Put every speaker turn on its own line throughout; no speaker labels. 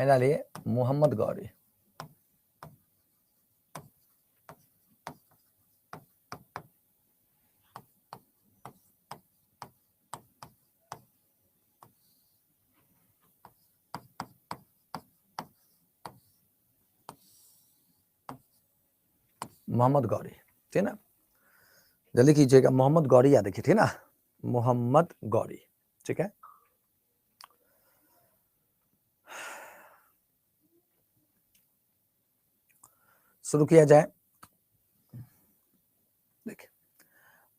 डालिए मोहम्मद गौरी। मोहम्मद गौरी, ठीक है ना, जल्दी कीजिएगा। मोहम्मद गौरी याद रखिए, ठीक है ना, मोहम्मद गौरी, ठीक है। शुरू किया जाए। देखिए,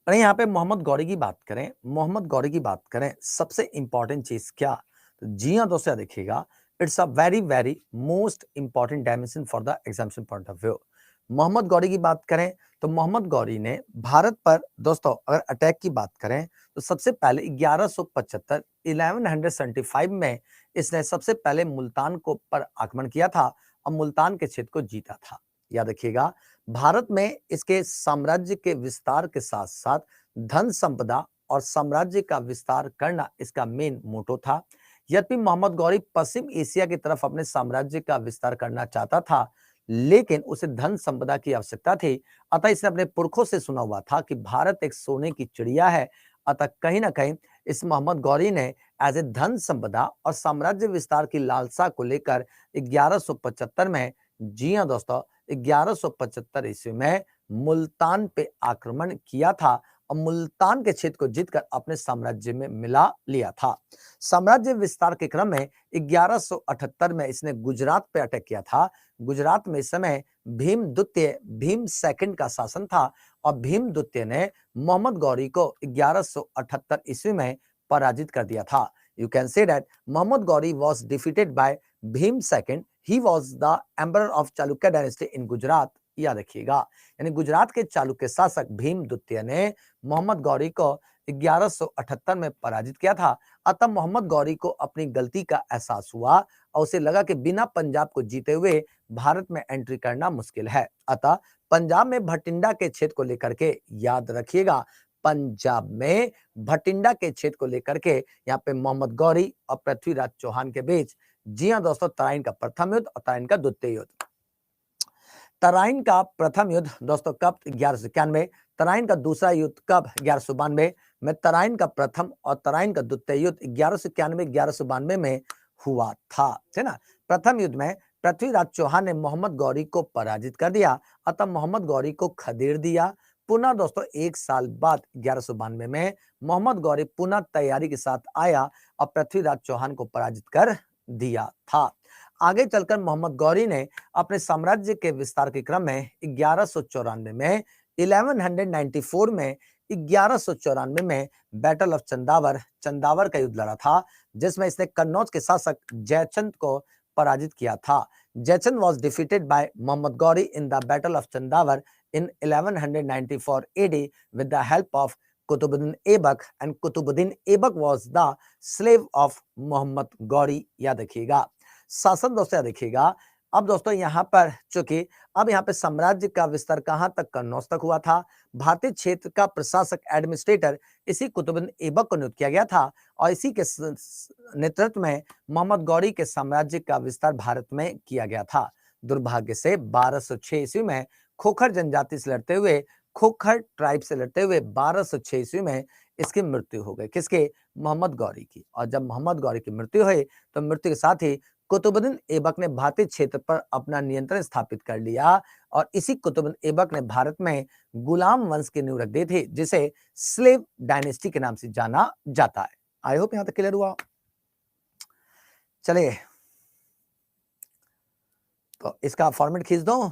अरे यहाँ पे मोहम्मद गौरी की बात करें, मोहम्मद गौरी की बात करें, सबसे इंपॉर्टेंट चीज क्या, तो जी हाँ दोस्तों देखिएगा, it's a very very most important dimension for the examination point of view. Mohammed Ghori की बात करें तो मोहम्मद गौरी ने भारत पर दोस्तों अगर अटैक की बात करें तो सबसे पहले 1175 1175 में इसने सबसे पहले मुल्तान को पर आक्रमण किया था और मुल्तान के क्षेत्र को जीता था। याद रखिएगा, भारत में इसके साम्राज्य के विस्तार के साथ साथ धन संपदा और साम्राज्य का विस्तार करना इसका मेन मोटो था। यद्यपि मोहम्मद गौरी पश्चिम एशिया की तरफ अपने साम्राज्य का विस्तार करना चाहता था, लेकिन उसे धन संपदा की आवश्यकता थी। अतः इसने अपने पुरखों से सुना हुआ था कि भारत एक सोने की चिड़िया है। अतः कहीं ना कहीं इस मोहम्मद गौरी ने एज ए धन संपदा और साम्राज्य विस्तार की लालसा को लेकर 1175 में, जी हाँ दोस्तों, 1175 ईस्वी में मुल्तान पे आक्रमण किया था और मुल्तान के क्षेत्र को जीतकर अपने साम्राज्य में मिला लिया था। साम्राज्य विस्तार के क्रम में 1178 में इसने गुजरात पे अटैक किया था। गुजरात में इस समय भीम द्वितीय, भीम सेकंड का शासन था और भीम द्वितीय ने मोहम्मद गौरी को 1178 ईस्वी में पराजित कर दिया था। You can say that Mohammed Ghori was defeated by Bhim second, he was the emperor of Chalukya dynasty in Gujarat. याद रखिएगा, यानी गुजरात के चालुक्य शासक भीम द्वितीय ने मोहम्मद गौरी को 1178 में पराजित किया था। अतः मोहम्मद गौरी को अपनी गलती का एहसास हुआ और उसे लगा कि बिना पंजाब को जीते हुए भारत में एंट्री करना मुश्किल है। अतः पंजाब में भटिंडा के क्षेत्र को लेकर के, याद रखिएगा, पंजाब में भटिंडा के क्षेत्र को लेकर के यहाँ पे मोहम्मद गौरी और पृथ्वीराज चौहान के बीच, जी हाँ दोस्तों, तराइन का प्रथम युद्ध और तराइन का द्वितीय युद्ध। तराइन का प्रथम युद्ध दोस्तों कब, 1191। तराइन का दूसरा युद्ध कब, 1192 में। तराइन का प्रथम और तराइन का द्वितीय युद्ध 1191 1192 में हुआ था, है ना। प्रथम युद्ध में पृथ्वीराज चौहान ने मोहम्मद गौरी को पराजित कर दिया, अतः मोहम्मद गौरी को खदेड़ दिया। पुनः दोस्तों एक साल बाद 1192 में मोहम्मद गौरी पुनः तैयारी के साथ आया और पृथ्वीराज चौहान को पराजित कर दिया था। आगे चलकर मोहम्मद गौरी ने अपने साम्राज्य के विस्तार के क्रम में 1194 में 1194 में 1194 में बैटल ऑफ चंदावर, चंदावर का युद्ध लड़ा था, जिसमें इसने कन्नौज के शासक जयचंद को पराजित किया था। Jaichand was defeated by Mohammed Ghori in the battle of Chandawar इन 1194 AD with the help of Qutubuddin Aibak, and Qutubuddin Aibak was the slave of Mohammed Ghori. याद रखिएगा, शासन दोस्तों याद रखिएगा। अब दोस्तों यहाँ पर चूंकि अब यहाँ पे साम्राज्य का विस्तार कहां तक, कन्नौज तक हुआ था। भारतीय क्षेत्र का प्रशासक एडमिनिस्ट्रेटर इसी कुतुबुद्दीन ऐबक को नियुक्त किया गया था और इसी के नेतृत्व में मोहम्मद गौरी के साम्राज्य का विस्तार भारत में किया गया था। दुर्भाग्य से 1206 ईस्वी में खोखर जनजाति से लड़ते हुए, खोखर ट्राइब से लड़ते हुए 1206 ईस्वी में इसकी मृत्यु हो गई। किसके, मोहम्मद गौरी की। और जब मोहम्मद गौरी की मृत्यु हुई तो मृत्यु के साथ ही कुतुबुद्दीन ऐबक ने भारतीय क्षेत्र पर अपना नियंत्रण स्थापित कर लिया और इसी कुतुबुद्दीन ऐबक ने भारत में गुलाम वंश की नींव रख दी थी, जिसे स्लेव डायनेस्टी के नाम से जाना जाता है। आई होप यहां तक क्लियर हुआ। चलिए तो इसका फॉर्मेट खींच दो,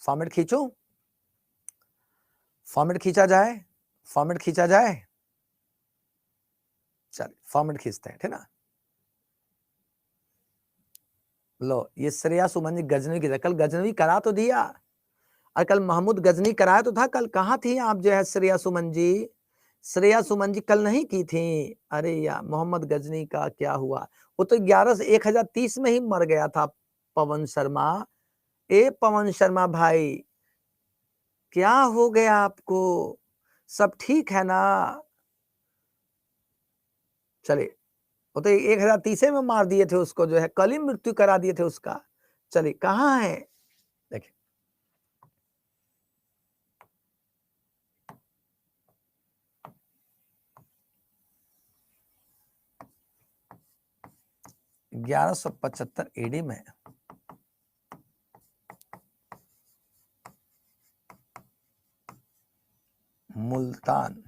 फॉर्मेट खींचो, फॉर्मेट खींचा जाए, फॉर्मेट खींचा जाए। चलिए फॉर्मेट खींचते हैं, ठीक ना। लो, ये श्रेया सुमन जी गजनवी की, कल गजनवी करा तो दिया, और कल महमूद गजनी कराया तो था। कल कहाँ थी आप जो है श्रेया सुमन जी? श्रेया सुमन जी कल नहीं की थी। अरे यार, मोहम्मद गजनी का क्या हुआ? वो तो 11 से 1030 में ही मर गया था। पवन शर्मा, ए पवन शर्मा भाई, क्या हो गया आपको? सब ठीक है ना? चलिए वो तो 1030 में मार दिए थे उसको, जो है कल ही मृत्यु करा दिए थे उसका। चलिए कहाँ है, देखिए 1175 एडी में मुल्तान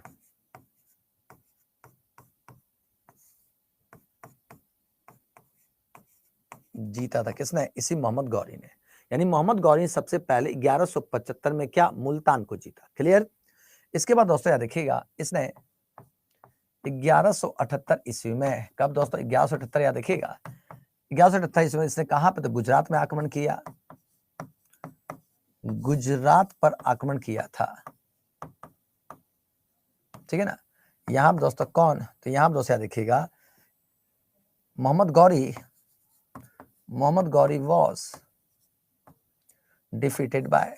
जीता था। किसने? इसी मोहम्मद गौरी ने। यानी मोहम्मद गौरी ने सबसे पहले 1175 में क्या, मुल्तान को जीता। क्लियर। इसके बाद दोस्तों याद रखिएगा, इसने 1178 ईस्वी में, कब दोस्तों 1178 याद रखिएगा, 1178 ईस्वी में इसने कहां पे, तो गुजरात में आक्रमण किया, गुजरात पर आक्रमण किया था। ठीक है ना। यहां पर दोस्तों कौन, तो यहां पर दोस्तों याद रखिएगा, Mohammed Ghori was defeated by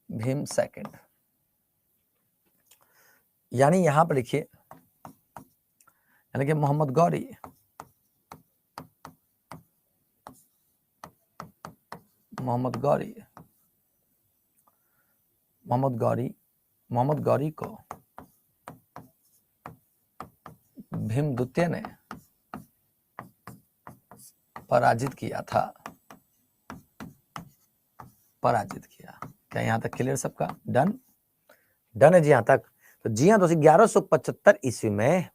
Bhim second. यानी यहां पर लिखिए, यानी कि मोहम्मद गौरी को भीम द्वितीय ने पराजित किया था। क्या यहां तक क्लियर सबका? डन है जी यहां तक। तो जी हाँ दोस्तों, 1175 ईस्वी में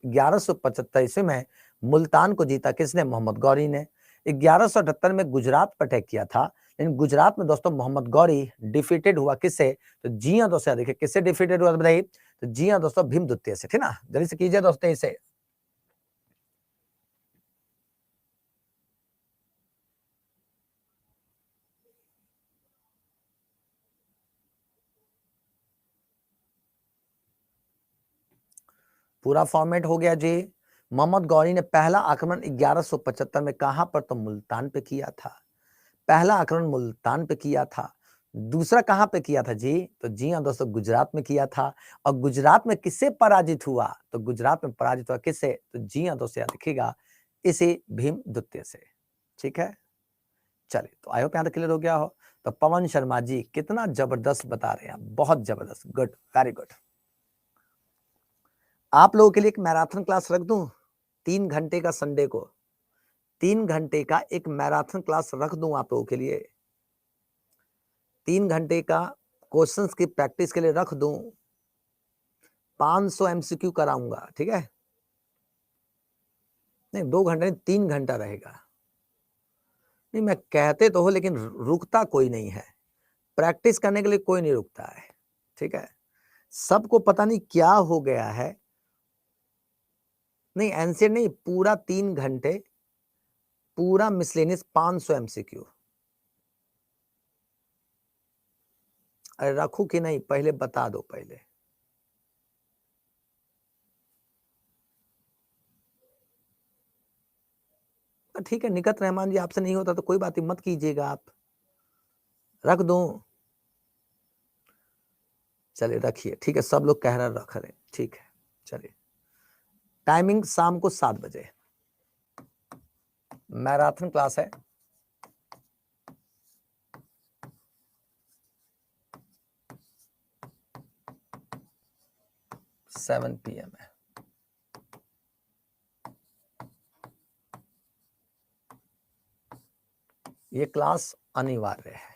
1175 ईस्वी में मुल्तान को जीता किसने? मोहम्मद गौरी ने। 1178 में गुजरात पर अटैक किया था, लेकिन गुजरात में दोस्तों मोहम्मद गौरी डिफीटेड हुआ। किससे? तो जी हाँ दोस्तों देखिए, किससे डिफीटेड हुआ बताइए? तो जी हाँ दोस्तों, भीम द्वितीय से। ठीक ना, जल्दी से कीजिए दोस्तों इसे। पूरा फॉर्मेट हो गया जी। मोहम्मद गौरी ने पहला आक्रमण 1175 में कहां पर, तो मुल्तान पे किया था। पहला आक्रमण मुल्तान पे किया था। दूसरा कहां पे किया था जी? तो जी हाँ दोस्तों, गुजरात में किया था। और गुजरात में किससे पराजित हुआ? तो गुजरात में पराजित हुआ किससे? तो जी हाँ दोस्तों याद रखिएगा, इसे भीम द्वितीय से। ठीक है, चलिए तो आई होप यहां तक क्लियर हो गया हो। तो पवन शर्मा जी कितना जबरदस्त बता रहे हैं, बहुत जबरदस्त, गुड, वेरी गुड। आप लोगों के लिए एक मैराथन क्लास रख दूं 3 घंटे का, संडे को 3 घंटे का एक मैराथन क्लास रख दूं आप लोगों के लिए। 3 घंटे का क्वेश्चंस की प्रैक्टिस के लिए रख दूं। 500 एमसीक्यू कराऊंगा। ठीक है, नहीं 2 घंटे नहीं, 3 घंटा रहेगा। नहीं मैं कहते तो हो, लेकिन रुकता कोई नहीं है, प्रैक्टिस करने के लिए कोई नहीं रुकता है। ठीक है, सबको पता नहीं क्या हो गया है। नहीं एनसीईआरटी नहीं, पूरा 3 घंटे, पूरा मिसलेनियस 500 एमसीक्यू। अरे रखू कि नहीं पहले बता दो पहले। ठीक है निकत रहमान जी, आपसे नहीं होता तो कोई बात मत कीजिएगा, आप रख दो। चलिए रखिए, ठीक है, सब लोग कह रहे रख रहे, ठीक है। चलिए टाइमिंग शाम को 7 बजे मैराथन क्लास है। 7 PM है। ये क्लास अनिवार्य है,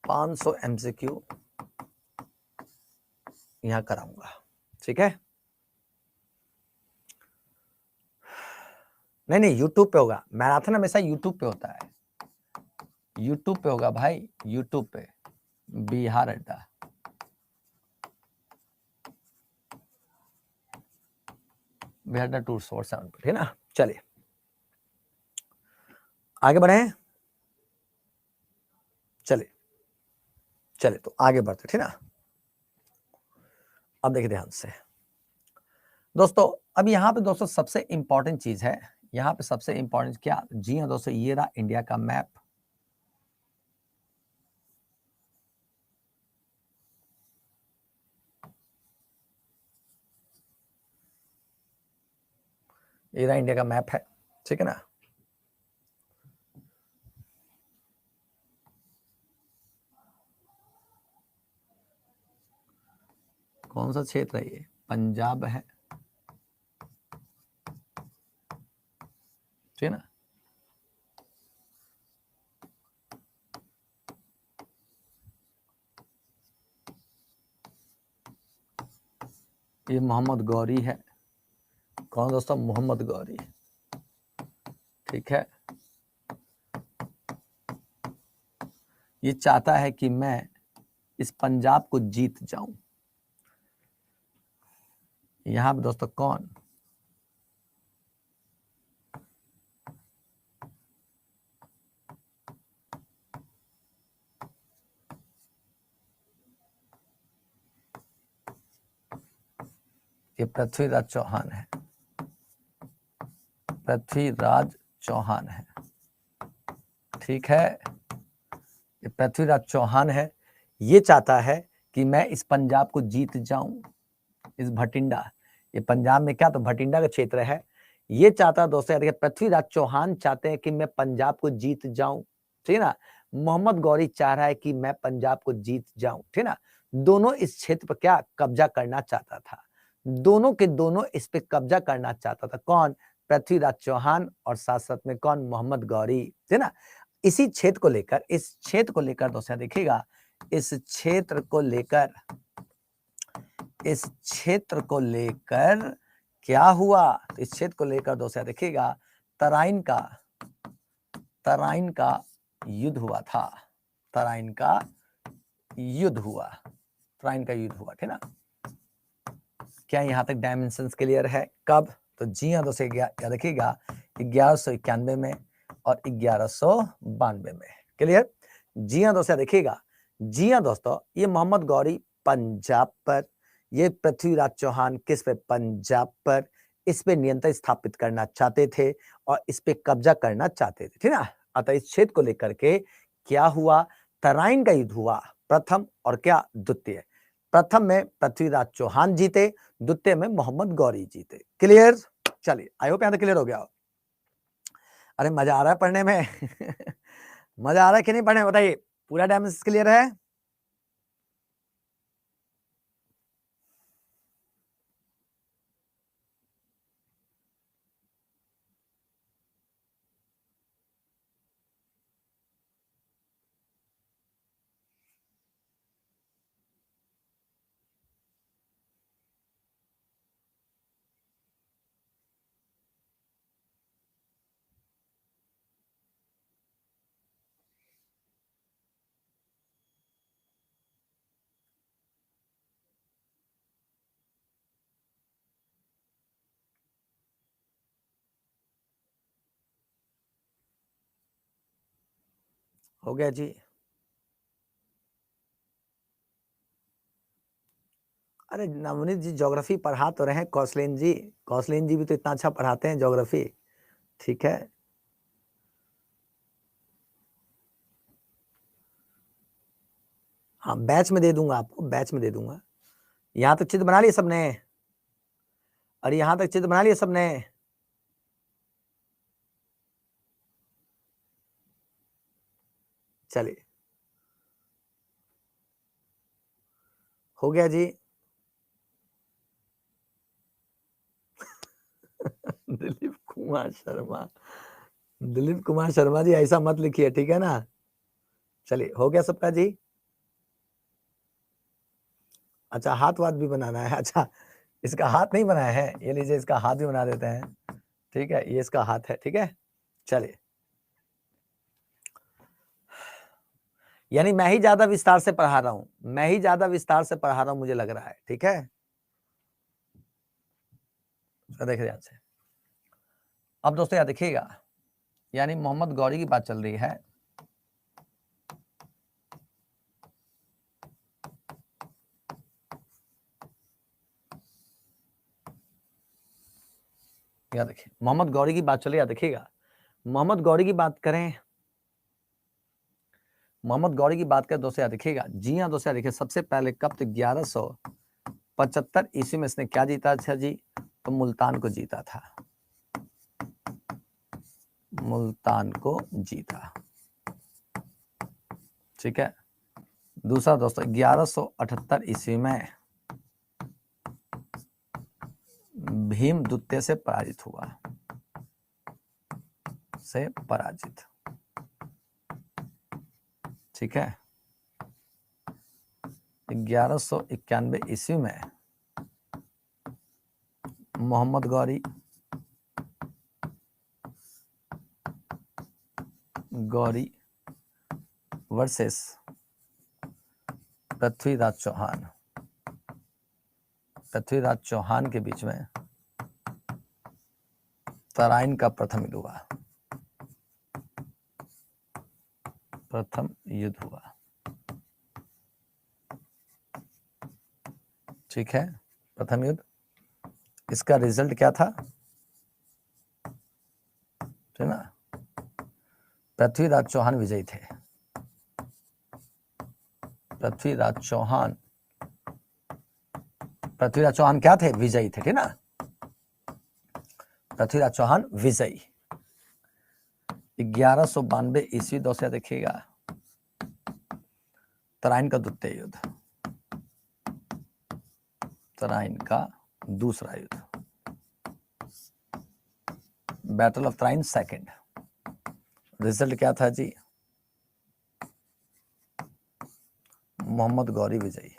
500 एमसीक्यू यहां कराऊंगा। ठीक है, नहीं यूट्यूब पे होगा मैराथन, हमेशा यूट्यूब पे होता है, यूट्यूब पे होगा भाई, यूट्यूब पे बिहार अड्डा। बिहार अड्डा टूर 7 पे, ठीक है ना। चलिए आगे बढ़े, चलिए तो आगे बढ़ते, ठीक ना। अब देखिए ध्यान से, दोस्तों अब यहाँ पे दोस्तों सबसे इंपॉर्टेंट चीज है, यहाँ पे सबसे इंपॉर्टेंट क्या, जी हाँ दोस्तों, ये रहा इंडिया का मैप। ये रहा इंडिया का मैप है, ठीक है ना। कौन सा क्षेत्र है ये, पंजाब है, ठीक है ना। ये मोहम्मद गौरी है, कौन दोस्तों, मोहम्मद गौरी, ठीक है। ये चाहता है कि मैं इस पंजाब को जीत जाऊं। यहां पे दोस्तों कौन, ये पृथ्वीराज चौहान है, पृथ्वीराज चौहान है, ठीक है। ये पृथ्वीराज चौहान है, ये चाहता है कि मैं इस पंजाब को जीत जाऊं, इस भटिंडा, ये पंजाब में क्या, तो भटिंडा का क्षेत्र है। ये चाहता है दोस्तों, देखिए पृथ्वीराज चौहान चाहते हैं कि मैं पंजाब को जीत जाऊं, ठीक है ना। मोहम्मद गौरी चाह रहा है कि मैं पंजाब को जीत जाऊं, ठीक है ना। दोनों इस क्षेत्र पर क्या कब्जा करना चाहता था, दोनों के दोनों इस पे कब्जा करना चाहता था। कौन, पृथ्वीराज चौहान और साथ साथ में कौन, मोहम्मद गौरी, ठीक है ना। इसी क्षेत्र को लेकर, इस क्षेत्र को लेकर दोस्तों देखिएगा, इस क्षेत्र को लेकर, इस क्षेत्र को लेकर क्या हुआ, इस क्षेत्र को लेकर दोस्तों देखिएगा, तराइन का, तराइन का युद्ध हुआ था, तराइन का युद्ध हुआ, तराइन का युद्ध हुआ, ठीक ना। क्या यहां तक डायमेंशंस क्लियर है, कब, तो जी हाँ दोस्तों, याद रखिएगा 1191 में और 1192 में, क्लियर। जी हाँ दोस्तों देखिएगा, जी हाँ दोस्तों, ये मोहम्मद गौरी पंजाब पर, ये पृथ्वीराज चौहान किस पे, पंजाब पर, इस पे नियंत्रण स्थापित करना चाहते थे और इस पे कब्जा करना चाहते थे, ठीक ना। अतः इस क्षेत्र को लेकर के क्या हुआ, तराइन का युद्ध हुआ, प्रथम और क्या, द्वितीय। प्रथम में पृथ्वीराज चौहान जीते, द्वितीय में मोहम्मद गौरी जीते, क्लियर। चलिए आई होप यहां तक क्लियर हो गया। अरे मजा आ रहा है पढ़ने में मजा आ रहा है कि नहीं पढ़ने में, बताइए, पूरा डायमेंशन क्लियर है। हो गया जी। अरे नवनीत जी ज्योग्राफी पढ़ा तो रहे हैं, कौशलेन जी, कौशलेन जी भी तो इतना अच्छा पढ़ाते हैं ज्योग्राफी, ठीक है। हाँ बैच में दे दूंगा आपको, बैच में दे दूंगा। यहाँ तक चित्र बना लिए सबने, और यहाँ तक चित्र बना लिए सबने, चलिए हो गया जी दिलीप कुमार शर्मा, दिलीप कुमार शर्मा जी ऐसा मत लिखिए, ठीक है ना। चलिए हो गया सबका जी। अच्छा हाथ वाथ भी बनाना है, अच्छा इसका हाथ नहीं बनाया है, ये लीजिए इसका हाथ भी बना देते हैं, ठीक है, ये इसका हाथ है, ठीक है। चलिए, यानी मैं ही ज्यादा विस्तार से पढ़ा रहा हूं, मैं ही ज्यादा विस्तार से पढ़ा रहा हूं मुझे लग रहा है, ठीक है। देखिए ध्यान से, अब दोस्तों याद देखिएगा, यानी मोहम्मद गौरी की बात चल रही है। याद देखिए, मोहम्मद गौरी की बात चले, याद देखिएगा, मोहम्मद गौरी की बात करें, मोहम्मद गौरी की बात करें दोस्तों, याद देखिएगा, जी हाँ दोस्तों, याद देखिए, सबसे पहले कब? तो 1175 ईस्वी में इसने क्या जीता था जी? तो मुल्तान को जीता था, मुल्तान को जीता। ठीक है। दूसरा दोस्तों, 1178 ईस्वी में भीम द्वितीय से पराजित हुआ, से पराजित। ठीक है। 1191 ईस्वी में मोहम्मद गौरी वर्सेस पृथ्वीराज चौहान के बीच में तराइन का प्रथम युद्ध हुआ, ठीक है, प्रथम युद्ध। इसका रिजल्ट क्या था? है ना, पृथ्वीराज चौहान विजयी थे। पृथ्वीराज चौहान क्या थे? विजयी थे, ठीक ना, पृथ्वीराज चौहान विजयी। 1192 ईस्वी दोस्तों देखिएगा, तराइन का द्वितीय युद्ध, तराइन का दूसरा युद्ध, battle of Tarain second. Result क्या था जी? मोहम्मद गौरी विजयी।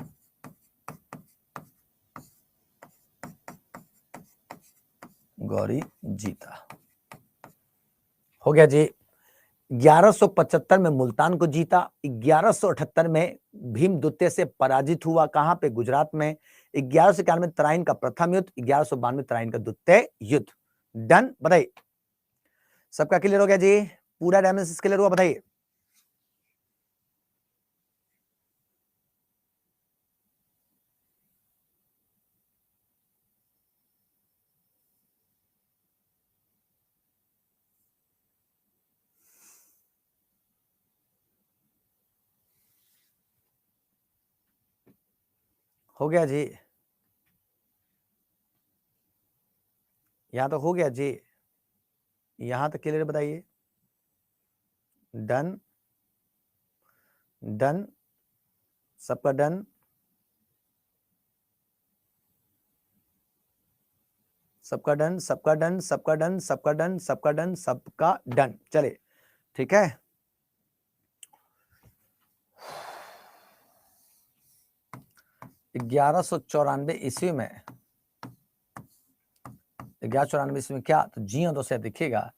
गौरी जीता। हो गया जी। 1175 में मुल्तान को जीता, 1178 में भीम द्वितीय से पराजित हुआ, कहां पे? गुजरात में। 1191 में तराइन का प्रथम युद्ध, 1192 तराइन का द्वितीय युद्ध। डन, बताइए सबका क्लियर हो गया जी? पूरा डायमेंशन क्लियर हुआ? बताइए। हो गया जी? यहां तो हो गया जी, यहां तक क्लियर बताइए। डन, डन, सबका डन, सबका डन, सबका डन, सबका डन, सबका डन, सबका डन, सबका डन। चलिए ठीक है। 1194 ईस्वी में, 1194 ईस्वी में क्या? तो जी हाँ दोस्तों देखिएगा,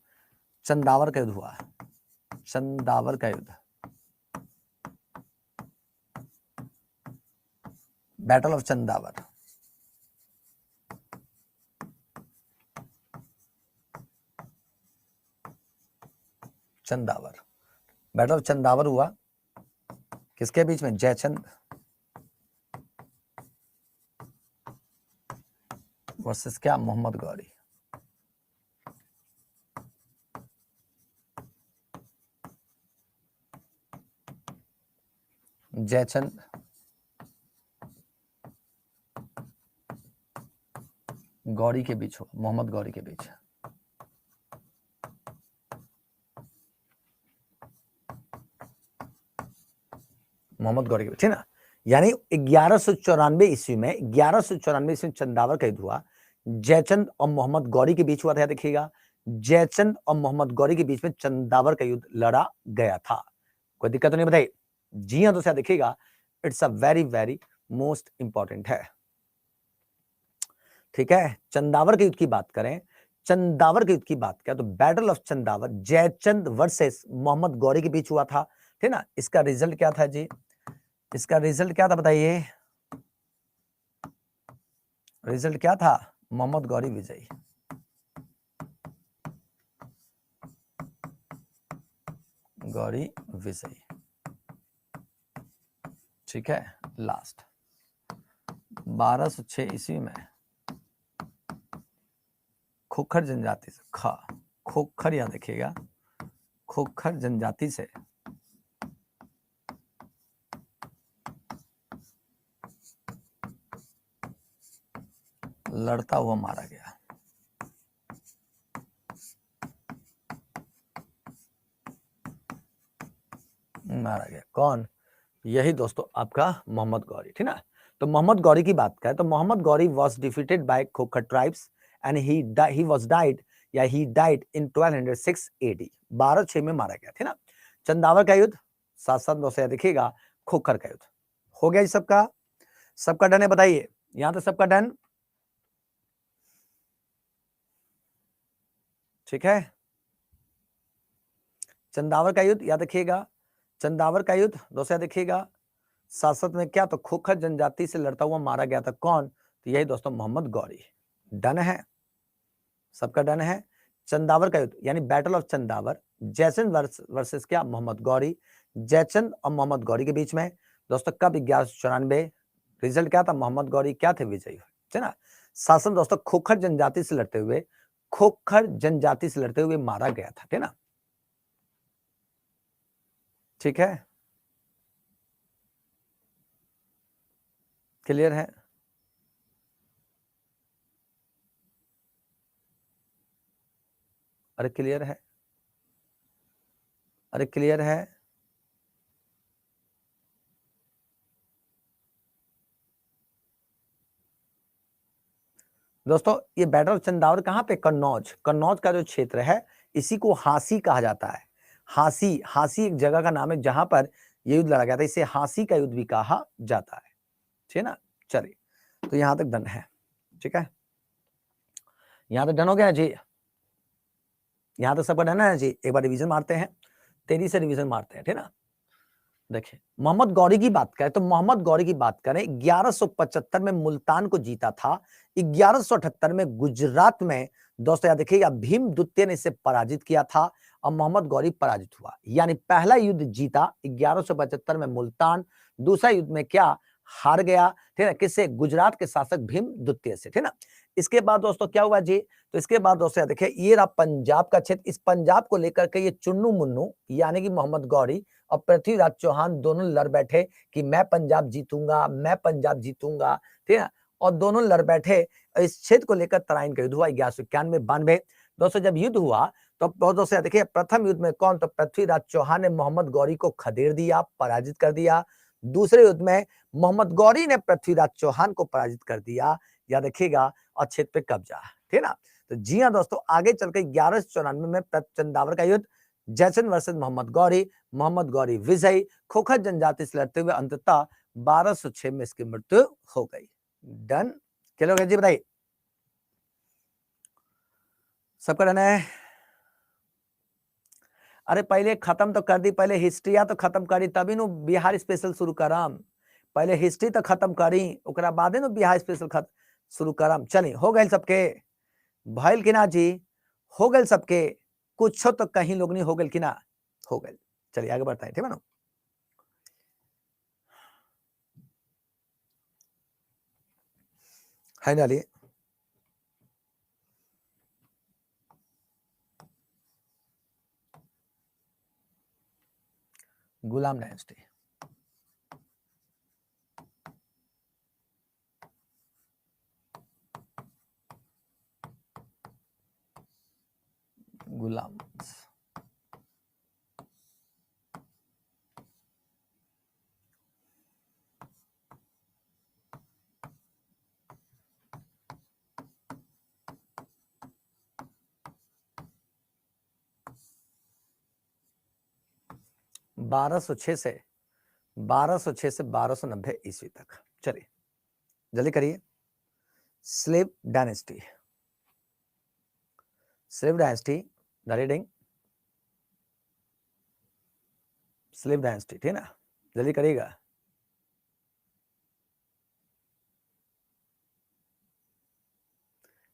चंदावर का युद्ध हुआ, चंदावर का युद्ध, battle of Chandawar. Chandawar, battle of Chandawar हुआ किसके बीच में? जयचंद वर्सेस क्या? मोहम्मद गौरी। जयचंद गौरी के बीच हुआ, मोहम्मद गौरी के बीच। मोहम्मद गौरी के बीच, है ना। यानी 1194 ईस्वी में, 1194 ईस्वी में चंदावर का युद्ध हुआ, जयचंद और मोहम्मद गौरी के बीच हुआ था। देखिएगा, जयचंद और मोहम्मद गौरी के बीच में चंदावर का युद्ध लड़ा गया था। कोई दिक्कत तो नहीं? बताइए। जी हाँ दोस्तों देखिएगा, it's a very very most important है। ठीक है। चंदावर के युद्ध की बात करें, चंदावर के युद्ध की बात करें तो battle of Chandawar Jaichand versus Mohammed Ghori के बीच हुआ था, ठीक ना। इसका रिजल्ट क्या था जी? इसका रिजल्ट क्या था बताइए? रिजल्ट क्या था? मोहम्मद गौरी विजयी। गौरी विजयी। ठीक है। लास्ट 1206 ईस्वी में खोखर जनजाति से, खोखर याद रखिएगा, खोखर जनजाति से लड़ता हुआ मारा गया। कौन? यही दोस्तों आपका मोहम्मद गौरी, ठीक ना। तो मोहम्मद गौरी की बात करें तो Mohammed Ghori was defeated by Khokhar tribes and he was died in 1206 AD, 1206 में मारा गया, ठीक ना। चंदावर का युद्ध, साथ साथ दोस्तों देखिएगा खोखर का युद्ध। हो गया सबका डन है, बताइए यहां तो सबका डन, ठीक है। चंदावर का युद्ध याद रखिएगा, चंदावर का युद्ध दोस्तों देखिएगा, साथ साथ में क्या, तो खोखर जनजाति से लड़ता हुआ मारा गया था, कौन? तो यही दोस्तों मोहम्मद गौरी। डन है, सबका डन है। चंदावर का युद्ध यानी battle of Chandawar, Jaichand versus क्या, मोहम्मद गौरी। जयचंद और मोहम्मद गौरी के बीच में दोस्तों कब, 1194। रिजल्ट क्या था, मोहम्मद गौरी क्या थे, विजयी, है ना। शासन दोस्तों खोखर जनजाति से लड़ते हुए मारा गया था, ठीक ना, ठीक है, क्लियर है। अरे क्लियर है, अरे क्लियर है। दोस्तों ये बैटल ऑफ चंदावर कहां पे, कन्नौज का जो क्षेत्र है इसी को हांसी कहा जाता है। हांसी एक जगह का नाम है जहां पर ये युद्ध लड़ा गया था, इसे हांसी का युद्ध भी कहा जाता है, ठीक है ना। चलिए तो यहां तक डन है, ठीक है, यहां तक डन हो गया जी, यहां तक सबका डन है जी। एक बार रिवीजन मारते हैं, तेजी से रिवीजन मारते हैं, ठीक है ना। देखिए मोहम्मद गौरी की बात करें तो मोहम्मद गौरी की बात करें 1175 में मुल्तान को जीता था, 1178 में गुजरात में दोस्तों याद देखिएगा भीम द्वितीय ने इसे पराजित किया था और मोहम्मद गौरी पराजित हुआ। यानी पहला युद्ध जीता 1175 में मुल्तान, दूसरा युद्ध में क्या, हार गया, ठीक है, किससे, गुजरात के शासक भीम द्वितीय से, ठीक है ना। इसके बाद दोस्तों क्या हुआ जी, तो इसके बाद दोस्तों देखिए ये रहा पंजाब का क्षेत्र, इस पंजाब को लेकर के ये चुन्नू मुन्नू यानी कि मोहम्मद गौरी और पृथ्वीराज चौहान दोनों लड़ बैठे कि मैं पंजाब जीतूंगा, ठीक है, और दोनों लड़ बैठे। इस क्षेत्र को लेकर तराइन का युद्ध हुआ 1191-92। दोस्तों जब युद्ध हुआ तो दोस्तों देखिए प्रथम युद्ध में कौन, तो पृथ्वीराज चौहान ने मोहम्मद गौरी को खदेड़ दिया, पराजित कर दिया। दूसरे युद्ध में मोहम्मद गौरी ने पृथ्वीराज चौहान को पराजित कर दिया, याद रखिएगा, और क्षेत्र पे कब्जा, ठीक है ना। तो जी हाँ दोस्तों आगे चलकर 1194 में चंदावर का युद्ध, जयचंद वर्सेस मोहम्मद गौरी विजयी, खोखर जनजाति से लड़ते हुए अंततः 1206 में इसकी मृत्यु हो गई। डन, क्या लोग जी बताइए, सबका डन है। अरे पहले खत्म तो कर दी, पहले हिस्ट्रिया तो खत्म करी तभी नु बिहार स्पेशल शुरू करम, पहले हिस्ट्री तो खत्म करी ओकरा बादे नु बिहार स्पेशल शुरू करम। चलिए हो गए सबके, भइल कि ना जी, हो गए सबके, कुछ तो कहीं लोग नहीं हो गए कि ना, हो गए। चलिए आगे बढ़ते हैं, ठीक है ना। है डालिए, गुलाम डायनेस्टी, गुलाम 1206 से 1290 ईस्वी तक। चलिए जल्दी करिए। Slave dynasty, the reading, slave dynasty, ठीक है ना, जल्दी करिएगा।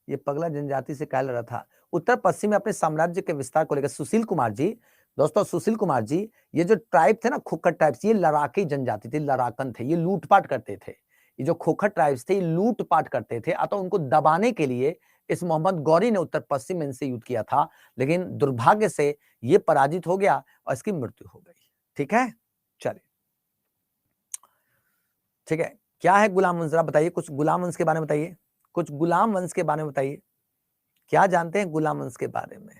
ये पगला जनजाति से क्या लड़ा था, उत्तर पश्चिम में अपने साम्राज्य के विस्तार को लेकर सुशील कुमार जी, दोस्तों सुशील कुमार जी, ये जो ट्राइब थे ना खोखर ट्राइब्स, ये लड़ाकी जनजाति थी, लड़ाकन थे, ये लूटपाट करते थे। ये जो खोखर ट्राइब्स थे ये लूटपाट करते थे, अतः उनको दबाने के लिए इस मोहम्मद गौरी ने उत्तर पश्चिम में इनसे युद्ध किया था, लेकिन दुर्भाग्य से ये पराजित हो गया और इसकी मृत्यु हो गई। ठीक है, चलिए, ठीक है। क्या है गुलाम वंश, जरा बताइए, कुछ गुलाम वंश के बारे में बताइए, कुछ गुलाम वंश के बारे में बताइए, क्या जानते हैं गुलाम वंश के बारे में,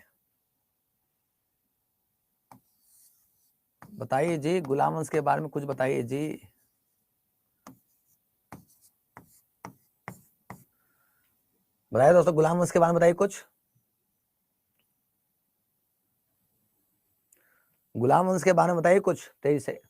बताइए जी, गुलाम वंश के बारे में कुछ बताइए जी। बताइए दोस्तों, गुलाम वंश के बारे में बताइए कुछ, गुलाम वंश के बारे में बताइए कुछ तेजी से।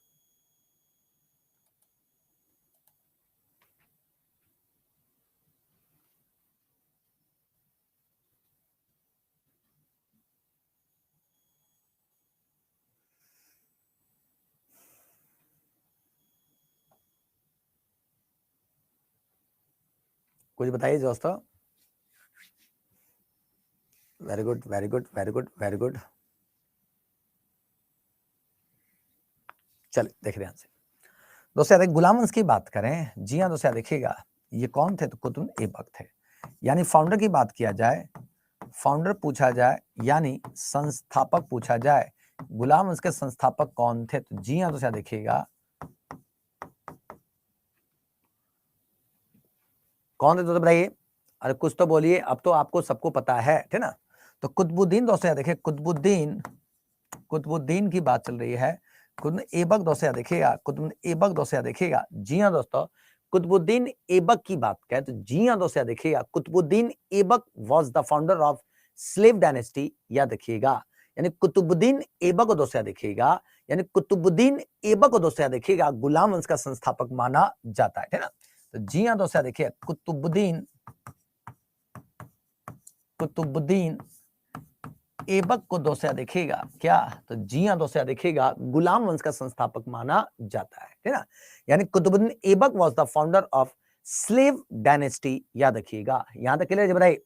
कुछ बताइए दोस्तों। Very good, very good, very good, very good. चलिए देख रहे हैं से दोस्तों, यदि गुलाम वंश की बात करें, जी हाँ दोस्तों, देखिएगा ये कौन थे, तो कुतुब ऐबक थे। यानी फाउंडर की बात किया जाए, फाउंडर पूछा जाए, यानी संस्थापक पूछा जाए, गुलाम वंश के संस्थापक कौन थे, तो जी हाँ दोस्तों, देखिएगा कौन थे दोस्तों, बताइए। अरे कुछ तो बोलिए, अब तो आपको सबको पता है, ठीक ना। तो कुतुबुद्दीन दोस्तों, देखिए कुतुबुद्दीन, कुतुबुद्दीन की बात चल रही है। कुतुब ऐबक दोस्तों देखिएगा, कुतुब ऐबक दोस्तों देखिएगा, जी हाँ दोस्तों, कुतुबुद्दीन ऐबक की बात करें तो जी हाँ दोस्तों देखिएगा, Qutubuddin Aibak was the founder of slave dynasty, या देखिएगा, यानी कुतुबुद्दीन ऐबक को दोस्तों देखिएगा, यानी कुतुबुद्दीन ऐबक को दोस्तों देखिएगा गुलाम वंश का संस्थापक माना जाता है ना। तो जी हाँ दोस्तों देखिए, कुतुबुद्दीन, कुतुबुद्दीन ऐबक को दोस्तों देखिएगा क्या, तो जी हाँ दोस्तों देखिएगा गुलाम वंश का संस्थापक माना जाता है ना। यानी Qutubuddin Aibak was the founder of slave dynasty, याद रखिएगा। यहां तक क्लियर है भाई,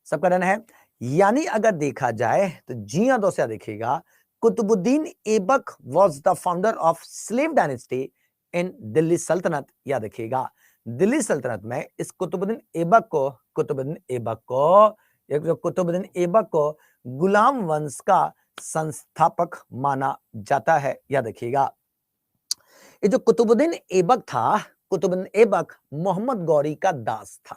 सबका डन है। यानी अगर देखा जाए तो जी हाँ दोस्तों देखिएगा, Qutubuddin Aibak was the founder of slave dynasty in Delhi Sultanate, याद रखिएगा। दिल्ली सल्तनत में इस कुतुबुद्दीन ऐबक को, कुतुबुद्दीन ऐबक को, एक जो कुतुबुद्दीन ऐबक को गुलाम वंश का संस्थापक माना जाता है, याद रखिएगा। ये जो कुतुबुद्दीन ऐबक था, कुतुबुद्दीन ऐबक मोहम्मद गौरी का दास था।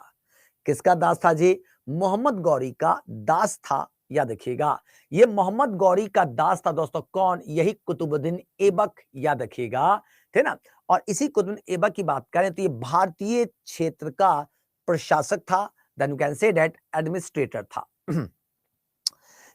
किसका दास था जी, मोहम्मद गौरी का दास था, याद रखिएगा। ये मोहम्मद गौरी का दास था दोस्तों, कौन, यही कुतुबुद्दीन ऐबक, याद रखिएगा, ठीक ना। और इसी कुतुबुद्दीन ऐबक की बात करें तो ये भारतीय क्षेत्र का प्रशासक था, then you can say that administrator था।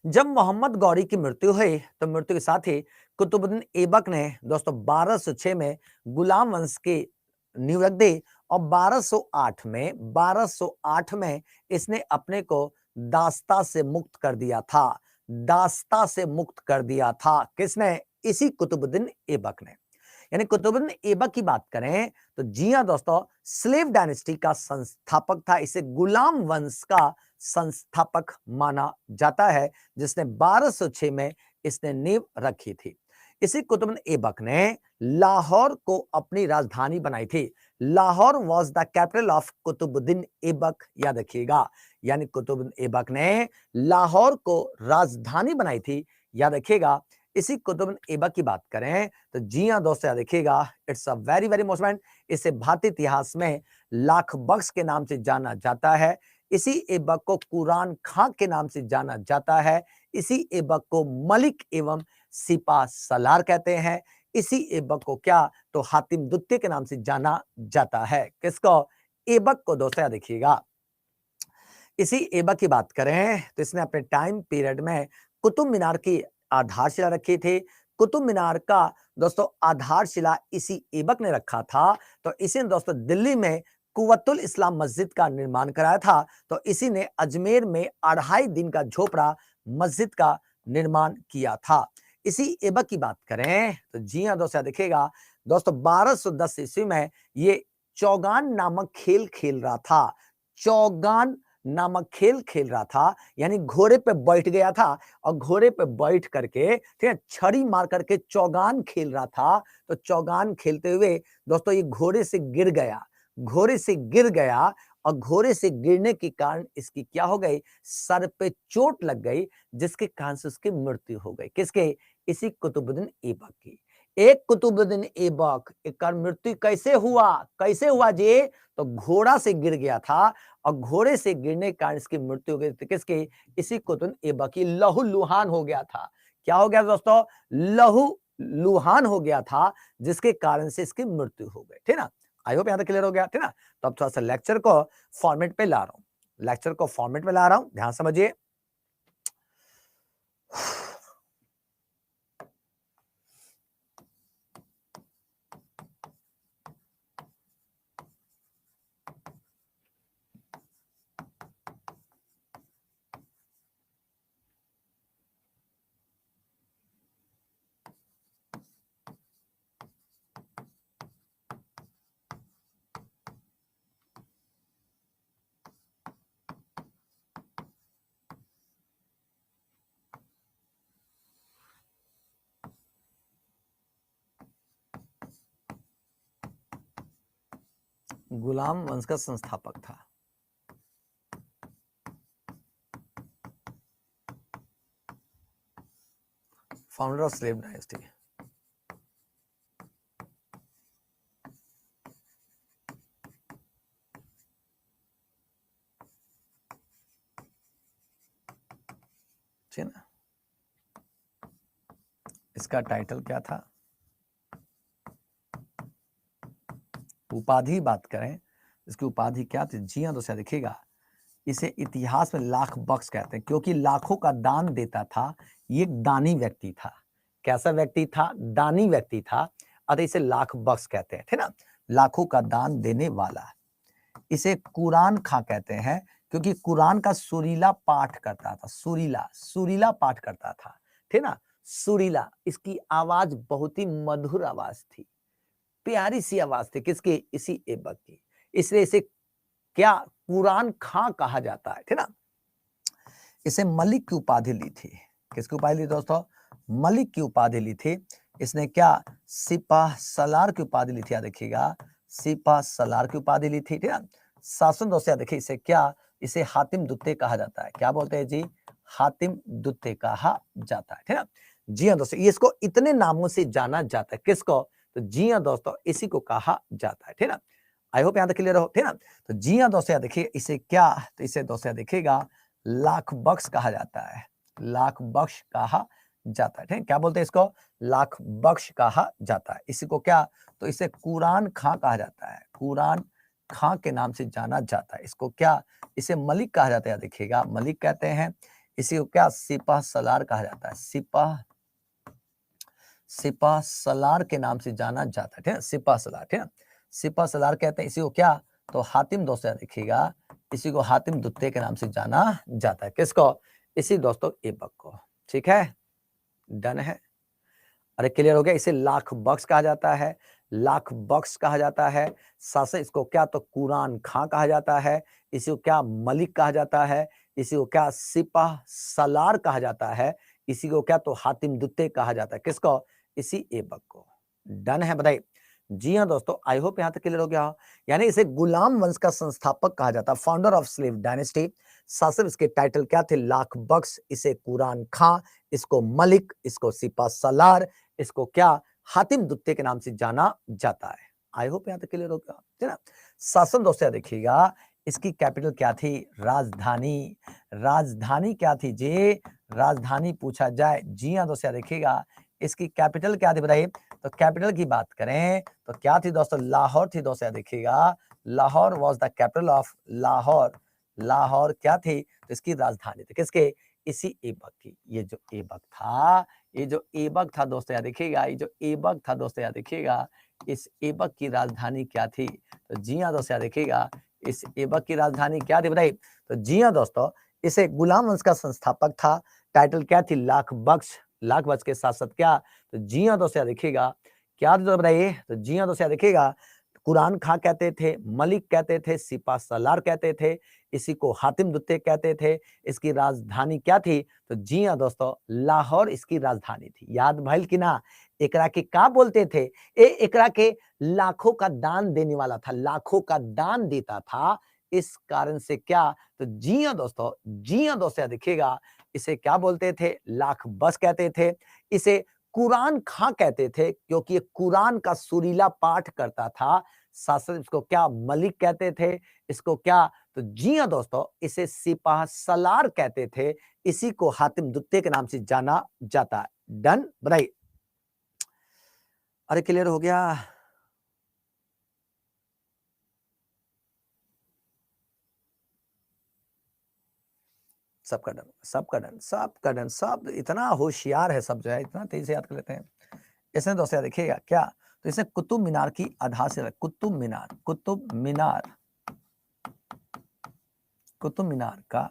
जब मोहम्मद गौरी की मृत्यु हुई तो मृत्यु के साथ ही कुतुबुद्दीन ऐबक ने दोस्तों 1206 में गुलाम वंश की नींव रख दी, और 1208 में इसने अपने को दास्ता से मुक्त कर दिया था, दास्ता से मुक्त कर दिया था। किसने, इसी कुतुबुद्दीन ऐबक ने। यानी कुतुबुद्दीन ऐबक की बात करें तो जी हाँ दोस्तों, स्लेव डायनेस्टी का संस्थापक था, इसे गुलाम वंश का संस्थापक माना जाता है, जिसने 1206 में इसने नींव रखी थी। इसी कुतुबुद्दीन ऐबक ने लाहौर को अपनी राजधानी बनाई थी। Lahore was the capital of Qutubuddin Aibak, याद रखिएगा। यानी कुतुबुद्दीन ऐबक ने लाहौर को राजधानी बनाई थी, याद रखिएगा। इसी कुतुबुद्दीन ऐबक की बात करें तो जी हाँ दोस्तों देखिएगा, it's a very very most important. इसे भारतीय इतिहास में लाख बख्श के नाम से जाना जाता है। इसी ऐबक को कुरान खां के नाम से जाना जाता है। इसी ऐबक को मलिक एवं सिपा सलार कहते हैं। इसी ऐबक को क्या, तो हातिम द्वितीय के नाम से जाना जाता है। किसको, ऐबक को दोस्तों देखिएगा। इसी ऐबक की बात करें तो इसने अपने टाइम पीरियड में कुतुब मीनार की आधारशिला रखी थी। कुतुब मीनार का दोस्तों आधारशिला इसी ऐबक ने रखा था। तो इसी ने दोस्तों दिल्ली में कुव्वतुल इस्लाम मस्जिद का निर्माण कराया था। तो इसी ने अजमेर में 2.5 दिन का झोपड़ा मस्जिद का निर्माण किया था। इसी ऐबक की बात करें तो जी हाँ दोस्तों देखिएगा, दोस्तों 1210 ईस्वी में ये चौगान नामक खेल खेल रहा था। चौगान नामक खेल खेल रहा था, यानी घोड़े पे बैठ गया था और घोड़े पे बैठ करके, ठीक है, छड़ी मार करके चौगान खेल रहा था। तो चौगान खेलते हुए दोस्तों ये घोड़े से गिर गया, घोड़े से गिर गया और घोड़े से गिरने के कारण इसकी क्या हो गई, सर पे चोट लग गई, जिसके कारण से उसकी मृत्यु हो गई। किसके, इसी कुतुबुद्दीन ऐबक की। एक कुतुबुद्दीन ऐबक का मृत्यु कैसे हुआ, कैसे हुआ जी, तो घोड़ा से गिर गया था और घोड़े से गिरने के कारण इसकी मृत्यु हो गई थी। किसकी, इसी कुतुबुद्दीन ऐबक की। लहूलुहान हो गया था। क्या हो गया दोस्तों, लहूलुहान हो गया था, जिसके कारण से इसकी मृत्यु हो गई। ठीक ना, आई होप यहां तक क्लियर हो गया। ठीक ना, तो अब थोड़ा सा लेक्चर को फॉर्मेट पे ला रहा हूं, लेक्चर को फॉर्मेट पे ला रहा हूं, ध्यान समझिए। गुलाम वंश का संस्थापक था। Founder of slave dynasty. ठीक ना, इसका टाइटल क्या था, उपाधि बात करें, इसकी उपाधि क्या थी, जी हाँ दोस्तों देखिएगा, इसे इतिहास में लाख बख्श कहते हैं, क्योंकि लाखों का दान देता था। ये एक दानी व्यक्ति था। कैसा व्यक्ति था, दानी व्यक्ति था, अतः इसे लाख बख्श कहते हैं। ठीक ना, लाखों का दान देने वाला। इसे कुरान खां कहते हैं, क्योंकि कुरान का सुरीला पाठ करता था। सुरीला, सुरीला पाठ करता था। ठीक ना, सुरीला, इसकी आवाज बहुत ही मधुर आवाज थी, प्यारी सी आवाज थी। किसकी, इसी ऐबक की। इसलिए इसे क्या, कुरान खां कहा जाता है। ठीक ना, इसे मलिक की उपाधि ली थी। किसकी उपाधि ली दोस्तों, मलिक की उपाधि ली थी। इसने क्या, सिपाह सलार की उपाधि ली थी। याद रखिएगा, सिपाह सलार की उपाधि ली थी। ठीक है, शासन दोस्तों देखिए, इसे क्या, इसे हातिम दुत्ते कहा जाता है। क्या बोलते हैं जी, हातिम दुत्ते कहा जाता है। ठीक है, जी हाँ दोस्तों, ये इसको इतने नामों से जाना जाता है। किसको, तो जी हाँ दोस्तों, इसी को कहा जाता है। ठीक है, आई होप यहां तक क्लियर हो। ठीक है, तो जी हाँ दोस्तों देखिए, इसे क्या, तो इसे दोस्तों देखिएगा लाख बख्श कहा जाता है। लाख बख्श कहा जाता है। ठीक है, क्या बोलते हैं इसको, लाख बख्श कहा जाता है। इसी को क्या, तो इसे कुरान खां कहा जाता है। कुरान खां के नाम से जाना जाता है। इसको क्या, इसे मलिक कहा जाता है। देखिएगा, मलिक कहते हैं। इसी को क्या, सिपाह सलार कहा जाता है। सिपाह, सिपाह सलार के नाम से जाना जाता है। ठीक है, सिपाह सलार। ठीक है, सिपाह सलार कहते हैं। इसी को क्या, तो हातिम दोस्तों देखिएगा, इसी को हातिम दुत्ते के नाम से जाना जाता है। किसको, इसी दोस्तों ऐबक को। ठीक है, डन है। अरे क्लियर हो गया। इसे लाख बख्श कहा जाता है, लाख बख्श कहा जाता है। साथ इसको क्या, तो कुरान खां कहा जाता है। इसी को क्या, मलिक कहा जाता है। इसी को क्या, सिपाह सलार कहा जाता है। इसी को क्या, तो हातिम दुत्ते कहा जाता है। किसको, इसी ऐबक को। डन है, बताइए। जी हाँ दोस्तों, आई होप यहां तक क्लियर हो गया हो। यानी इसे गुलाम वंश का संस्थापक कहा जाता है, फाउंडर ऑफ स्लेव डायनेस्टी। शासक इसके टाइटल क्या थे, लाख बख्श, इसे कुरान खां, इसको मलिक, इसको सिपा सलार, इसको क्या, हातिम दुत्ते के नाम से जाना जाता है। आई होप यहां तक क्लियर हो गया, ठीक है ना। शासन दोस्तों देखिएगा, इसकी कैपिटल क्या थी, राजधानी। राजधानी क्या थी जी, राजधानी पूछा जाए, जी हाँ दोस्तों देखिएगा, इसकी कैपिटल क्या थी बताइए। तो कैपिटल की बात करें तो क्या थी दोस्तों, लाहौर थी दोस्तों। देखिएगा, Lahore was the capital of, Lahore, Lahore क्या थी, तो इसकी राजधानी थी। किसके, इसी ऐबक की। ये जो ऐबक था, ये जो ऐबक था दोस्तों याद देखिएगा, ये जो ऐबक था दोस्तों याद देखिएगा, इस ऐबक की राजधानी क्या थी, तो जी हाँ दोस्तों याद देखिएगा, इस ऐबक की राजधानी क्या थी बताइए। तो जी हाँ दोस्तों, इसे गुलाम वंश का संस्थापक था। टाइटल क्या थी, लाख बख्श। लाख बख्श के साथ साथ क्या, तो जी हाँ दोस्तों याद देखिएगा, क्या तो बताइए। तो जी हाँ दोस्तों याद देखिएगा, कुरान खां कहते थे, मलिक कहते थे, सिपा सलार कहते थे, इसी को हातिम दुत्ते कहते थे। इसकी राजधानी क्या थी, तो जी हाँ दोस्तों, लाहौर इसकी राजधानी थी। याद भइल कि ना, एकरा के का बोलते थे, एकरा के लाखों का दान देने वाला था, लाखों का दान देता था, इस कारण से क्या, तो जी हाँ दोस्तों, जी हाँ दोस्तों, देखिएगा इसे क्या बोलते थे, लाख बस कहते थे, इसे कुरान खां कहते थे क्योंकि ये कुरान का सुरीला पाठ करता था। साथ साथ इसको क्या मलिक कहते थे, इसको क्या, तो जी हाँ दोस्तों, इसे सिपाह सलार कहते थे। इसी को हातिम दुत्ते के नाम से जाना जाता है। डन, बताइए। अरे क्लियर हो गया? सबका डन, सबका डन, सबका डन, सब इतना होशियार है, सब जो है इतना तेजी से याद कर लेते हैं। इसने दोस्तों देखिएगा क्या, तो इसने कुतुब मीनार की आधारशिला, कुतुब मीनार, कुतुब मीनार, कुतुब मीनार का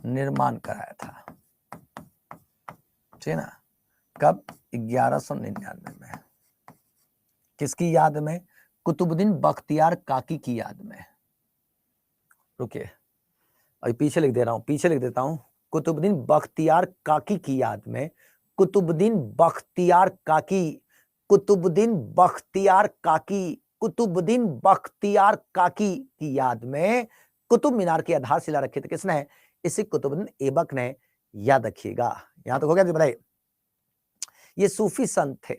निर्माण कराया था, ठीक है ना? कब? 1199 में। किसकी याद में? कुतुबुद्दीन बख्तियार काकी की याद में। रुकिए, अभी पीछे लिख दे रहा हूं, पीछे लिख देता हूं। कुतुबुद्दीन बख्तियार काकी की याद में, कुतुबुद्दीन बख्तियार काकी, कुतुबुद्दीन बख्तियार काकी, कुतुबुद्दीन बख्तियार काकी की याद में कुतुब मीनार की आधारशिला रखी थी। किसने? इसी कुतुबुद्दीन ऐबक ने। याद रखिएगा। यहां तक हो गया जी? बताइए। ये सूफी संत थे,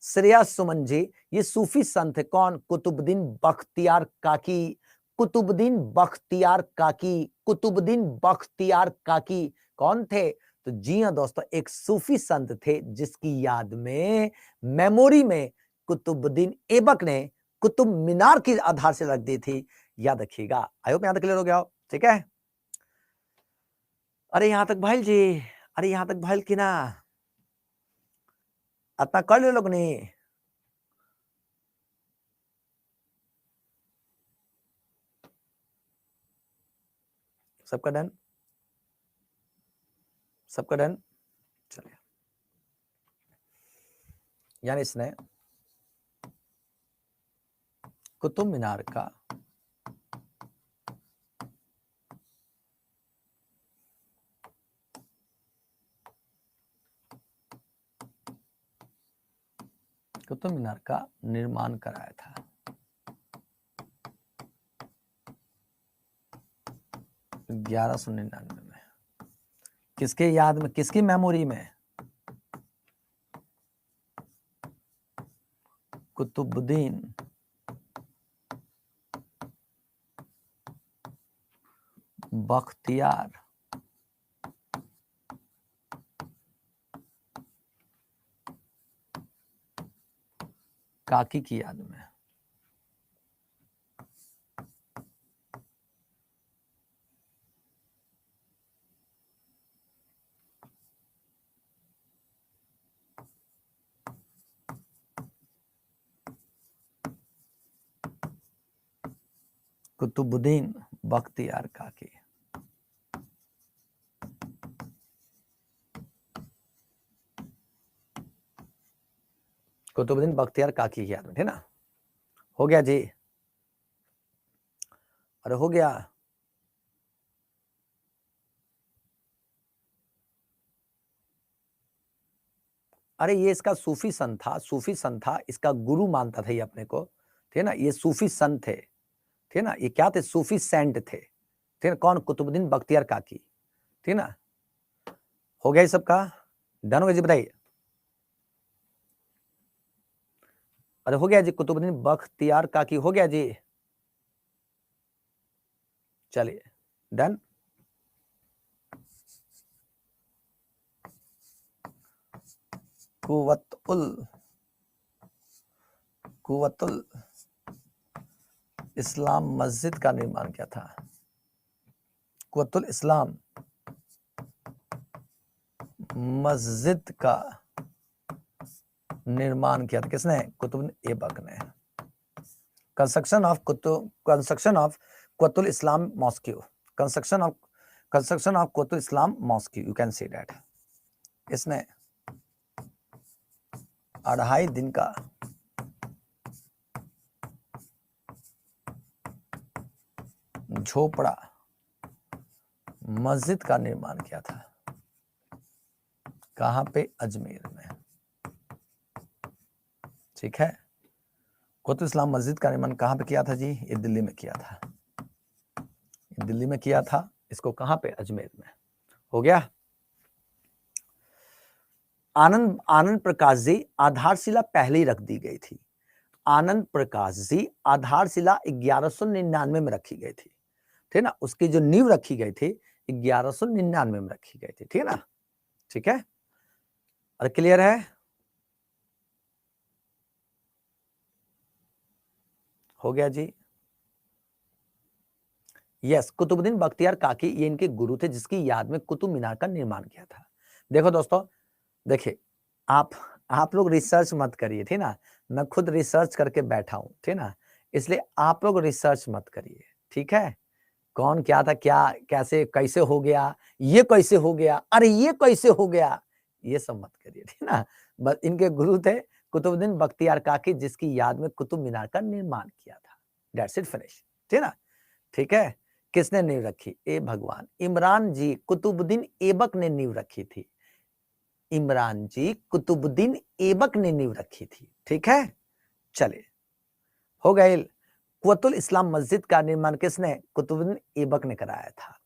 श्रेया सुमन जी, ये सूफी संत थे। कौन? कुतुबुद्दीन बख्तियार काकी, कुतुबुद्दीन बख्तियार काकी, कुतुबुद्दीन बख्तियार काकी कौन थे? तो जी हां दोस्तों, एक सूफी संत थे जिसकी याद में, मेमोरी में कुतुबुद्दीन ऐबक ने कुतुब मीनार की आधार से रख दी थी। याद रखिएगा। आई होप यहां तक क्लियर हो गया हो, ठीक है? अरे यहां तक भाई जी, अरे यहां तक भाई की ना, अतना कर ले लोग नहीं। सबका डन, सबका डन। चलिए, यानी इसने कुतुब मीनार का कुतुब मीनार का निर्माण कराया था। 1199 में। किसके याद में, किसकी मेमोरी में? कुतुबुद्दीन बख्तियार काकी की याद में। कुतुबुद्दीन बख्तियार काकी। कुतुबुद्दीन बख्तियार काकी की याद में, ठीक ना? हो गया जी? अरे हो गया। अरे ये इसका सूफी संत था, सूफी संत था, इसका गुरु मानता था ये अपने को, ठीक है ना? ये सूफी संत थे, ठीक है ना? ये क्या थे? सूफी सेंट थे, ठीक है? कौन? कुतुबुद्दीन बख्तियार काकी, ठीक है ना? हो गया ये सबका डन हो गया जी? बताइए। अरे हो गया जी, कुतुबुद्दीन बख्तियार काकी हो गया जी। चलिए, डन। कुव्वतुल इस्लाम मस्जिद का निर्माण किया था। कुव्वतुल इस्लाम मस्जिद का निर्माण किया था। किसने? कुतुबुद्दीन ऐबक ने। Construction of Quwwatul Islam mosque, construction of Quwwatul Islam mosque, you can say that. इसने 2.5 दिन का झोपड़ा मस्जिद का निर्माण किया था। कहां पे? अजमेर में, ठीक है? कुतुब इस्लाम मस्जिद का निर्माण कहाँ पे किया था जी? ये दिल्ली में किया था, दिल्ली में किया था। इसको कहाँ पे? अजमेर में। हो गया। आनंद आनंद प्रकाश जी, आधारशिला पहले ही रख दी गई थी। आनंद प्रकाश जी, आधारशिला 1199 में रखी गई थी, ठीक है ना। उसकी जो नींव रखी गई थी 1199 में रखी गई थी, ठीक है ना। ठीक है, और क्लियर है? हो गया जी। यस, कुतुबुद्दीन बख्तियार काकी ये इनके गुरु थे, जिसकी याद में कुतुब मीनार का निर्माण किया था। देखो दोस्तों, देखिए, आप लोग रिसर्च मत करिए, ठीक ना। मैं खुद रिसर्च करके बैठा हूं, ठीक ना। इसलिए आप लोग रिसर्च मत करिए, ठीक है। कौन क्या था, क्या कैसे कैसे हो गया, ये कैसे हो गया, अरे ये कैसे हो गया, ये सब मत करिए, ठीक ना। बस इनके गुरु थे कुतुबुद्दीन बख्तियार काकी, जिसकी याद में कुतुब मीनार का निर्माण किया था। दैट्स इट, फिनिश, ठीक ना। ठीक है, किसने नींव रखी? ए भगवान, इमरान जी कुतुबुद्दीन ऐबक ने नींव रखी थी। इमरान जी कुतुबुद्दीन ऐबक ने नींव रखी थी, ठीक है। चलिए, हो गए। कुतुल इस्लाम मस्जिद का निर्माण किसने? कुतुबुद्दीन ऐबक ने कराया था।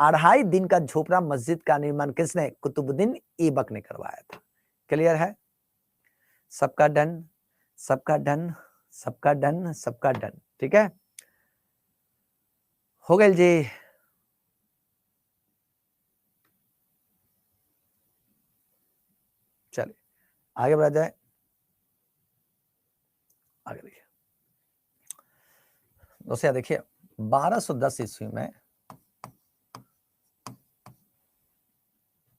2.5 दिन का झोपड़ा मस्जिद का निर्माण किसने? कुतुबुद्दीन ऐबक ने करवाया था। क्लियर है? सबका डन, सबका डन, सबका डन, सबका डन, ठीक है। हो गए जी। चलिए आगे बढ़ा जाए। आगे देखिए दोस्तों, देखिए 1210 ईस्वी में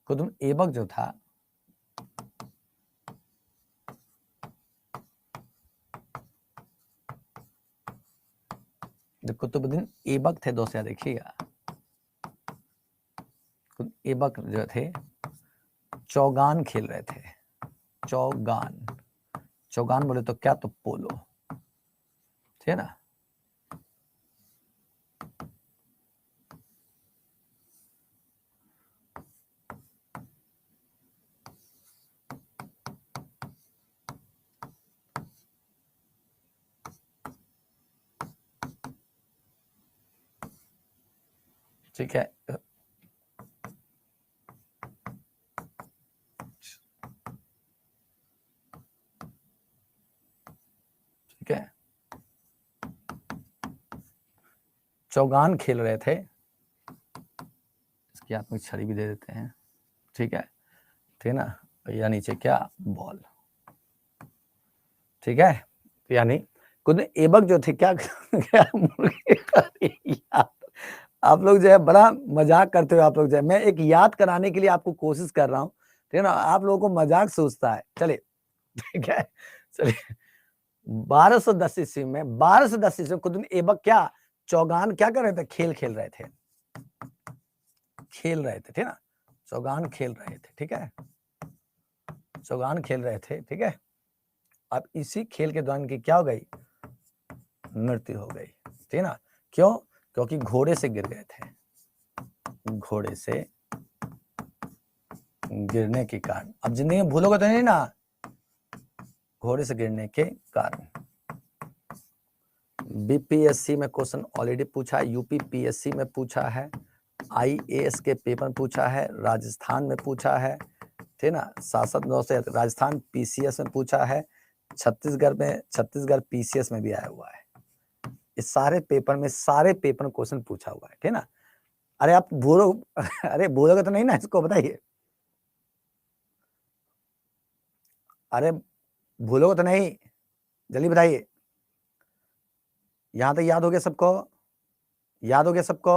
कुतुब ऐबक जो था, जो कुतुबुद्दीन ऐबक थे दोस्तों, देखिएगा, ऐबक जो थे चौगान खेल रहे थे। चौगान, चौगान बोले तो क्या? तो पोलो, ठीक है ना। ठीक है, ठीक है, चौगान खेल रहे थे। इसकी आप छड़ी भी दे देते हैं, ठीक है, ठीक है ना। या नीचे क्या? बॉल, ठीक है। यानी कुतुब ऐबक जो थे क्या, क्या यार, आप लोग जो है बड़ा मजाक करते हो। आप लोग जो है, मैं एक याद कराने के लिए आपको कोशिश कर रहा हूँ, ठीक है ना। आप लोगों को मजाक सोचता है। चलिए, ठीक है, चलिए। 1210 ईस्वी में, 1210 ईस्वी में कुतुब ऐबक क्या चौगान क्या कर रहे थे? खेल खेल रहे थे, खेल रहे थे, ठीक है ना। चौगान खेल रहे थे, ठीक है, चौगान खेल रहे थे, ठीक है। अब इसी खेल के दौरान की क्या हो गई? मृत्यु हो गई, ठीक है ना। क्यों? क्योंकि घोड़े से गिर गए थे, घोड़े से गिरने के कारण। अब जिंदगी में भूलोगे तो नहीं ना, घोड़े से गिरने के कारण। बीपीएससी में क्वेश्चन ऑलरेडी पूछा है, यूपी पीएससी में पूछा है, आईएएस के पेपर में पूछा है, राजस्थान में पूछा है, ठीक है ना। शासक नौ से राजस्थान पीसीएस में पूछा है, छत्तीसगढ़ में, छत्तीसगढ़ पीसीएस में भी आया हुआ है। इस सारे पेपर में, सारे पेपर में क्वेश्चन पूछा हुआ है, ठीक है ना। अरे आप भूलो, अरे भूलोगे तो नहीं ना, इसको बताइए। अरे भूलोगे तो नहीं, जल्दी बताइए। यहां तक याद हो गया सबको? याद हो गया सबको?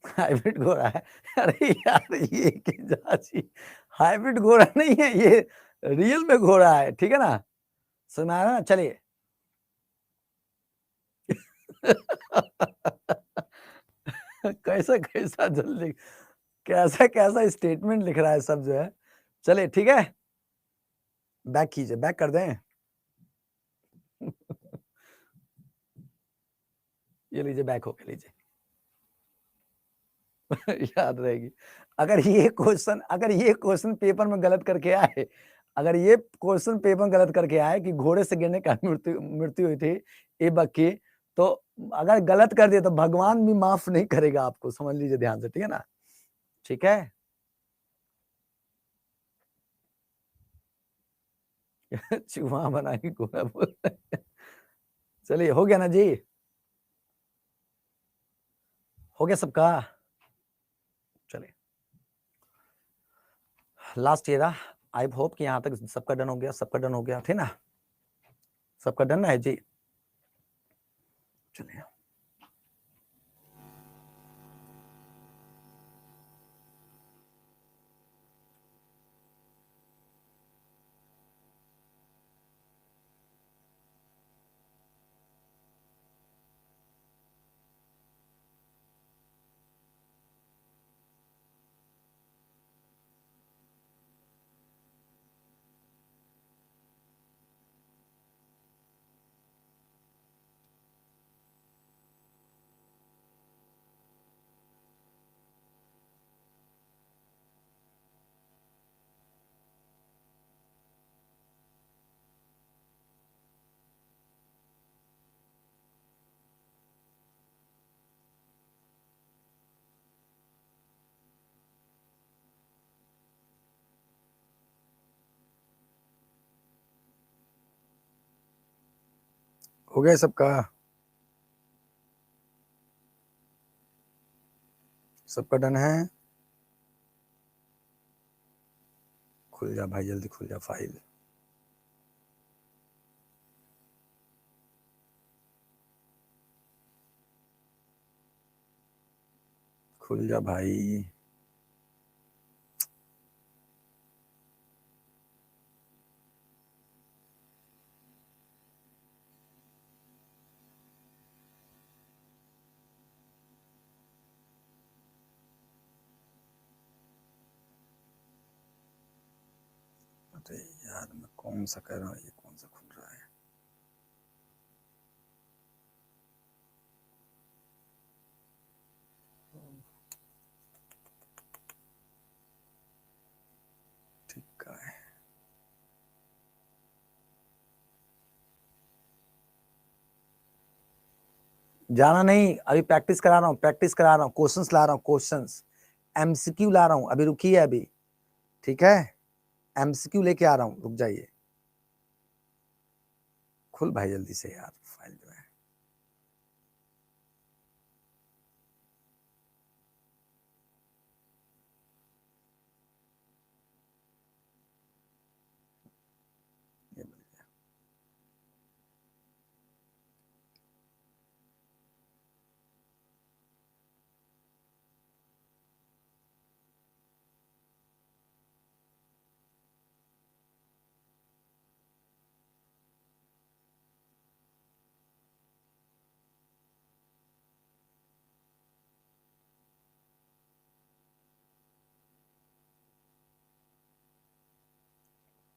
हाइब्रिड घोड़ा है? अरे यार, ये जाची हाइब्रिड घोड़ा नहीं है, ये रियल में घोड़ा है, ठीक है ना। समझ में आ रहा है ना? चलिए। कैसा कैसा जल्दी, कैसा कैसा स्टेटमेंट लिख रहा है सब जो है। चलिए, ठीक है, बैक कीजिए, बैक कर दें। ये लीजिए, बैक होके लीजिए। याद रहेगी। अगर ये क्वेश्चन पेपर में गलत करके आए, अगर ये क्वेश्चन पेपर में गलत करके आए कि घोड़े से गिरने का मृत्यु हुई थी ऐबक की, तो अगर गलत कर दिया तो भगवान भी माफ नहीं करेगा आपको, समझ लीजिए ध्यान से, ठीक है ना? ठीक है। चूहा बना के घोड़ा बोल रहे हैं। चलिए, हो गया ना जी? हो गया सबका? चलिए, लास्ट ये रहा। आई होप कि यहां तक सबका डन हो गया, सबका डन हो गया, थे ना? सबका डन है जी? चलिए, हो गया सबका? सबका डन है? खुल जा भाई, जल्दी खुल जा फाइल। खुल जा भाई। अरे यार, मैं कौन सा कर रहा हूँ, ये कौन सा खुल रहा है? ठीक है, जाना नहीं, अभी प्रैक्टिस करा रहा हूँ, प्रैक्टिस करा रहा हूँ, क्वेश्चंस ला रहा हूँ, क्वेश्चंस एमसीक्यू ला रहा हूँ, अभी रुकिए अभी, ठीक है? एमसीक्यू लेके आ रहा हूँ, रुक जाइए। खुल भाई जल्दी से यार फाइल जो है। ये मिल गया।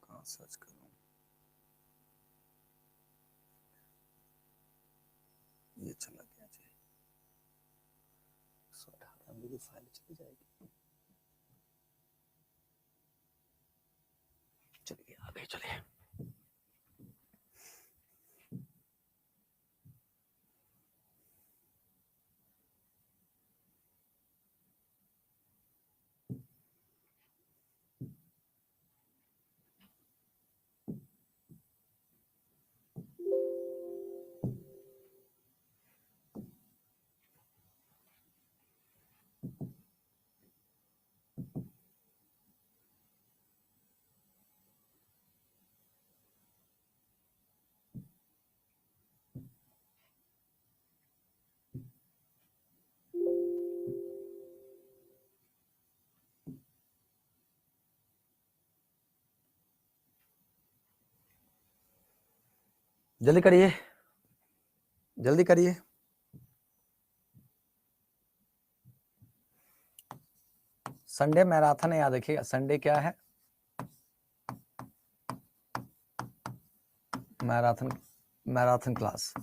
कहाँ सर्च करूँ? ये चला गया जी। 118 MB की फाइल चली जाएगी। चलिए आगे चलिए। जल्दी करिए, जल्दी करिए। संडे मैराथन है, याद रखिएगा, संडे क्या है? मैराथन, मैराथन क्लास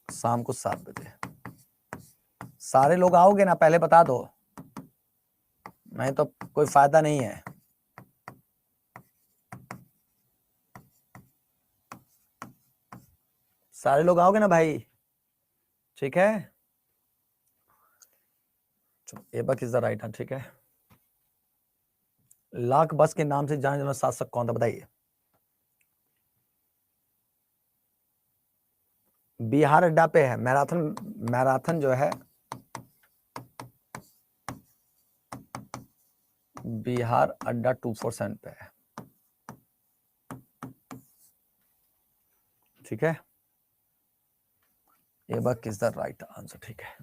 शाम को 7 बजे। सारे लोग आओगे ना, पहले बता दो, नहीं तो कोई फायदा नहीं है। सारे लोग आओगे ना भाई, ठीक है। Aibak is the right answer, ठीक है। लाख बस के नाम से जाने जाना शासक कौन था, बताइए। बिहार अड्डा पे है मैराथन, मैराथन जो है बिहार अड्डा 247 पे है, ठीक है। Aibak is the right answer, ठीक है।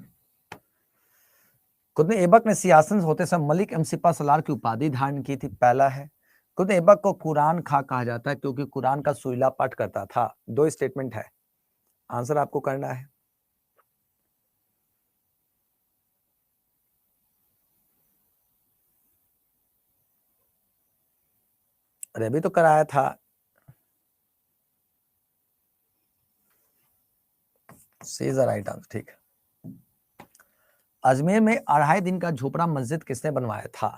खुद ने ऐबक ने सियासत होते समय मलिक एम सिपा सलार की उपाधि धारण की थी, पहला है। खुद ने ऐबक को कुरान खा कहा जाता है क्योंकि कुरान का सुरीला पाठ करता था। दो स्टेटमेंट है, आंसर आपको करना है। अरे अभी तो कराया था। सी इज द राइट आंसर, ठीक है। अजमेर में 2.5 दिन का झोपड़ा मस्जिद किसने बनवाया था?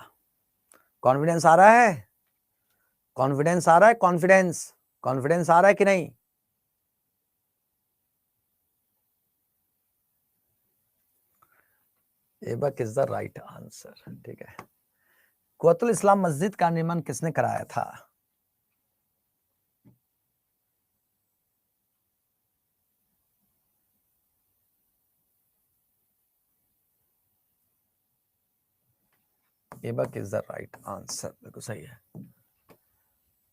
कॉन्फिडेंस आ रहा है? कॉन्फिडेंस आ रहा है? कॉन्फिडेंस, कॉन्फिडेंस आ रहा है कि नहीं? Aibak is the right answer, ठीक है। कुव्वतुल इस्लाम मस्जिद का निर्माण किसने कराया था? Aibak is the right answer, बिल्कुल सही है।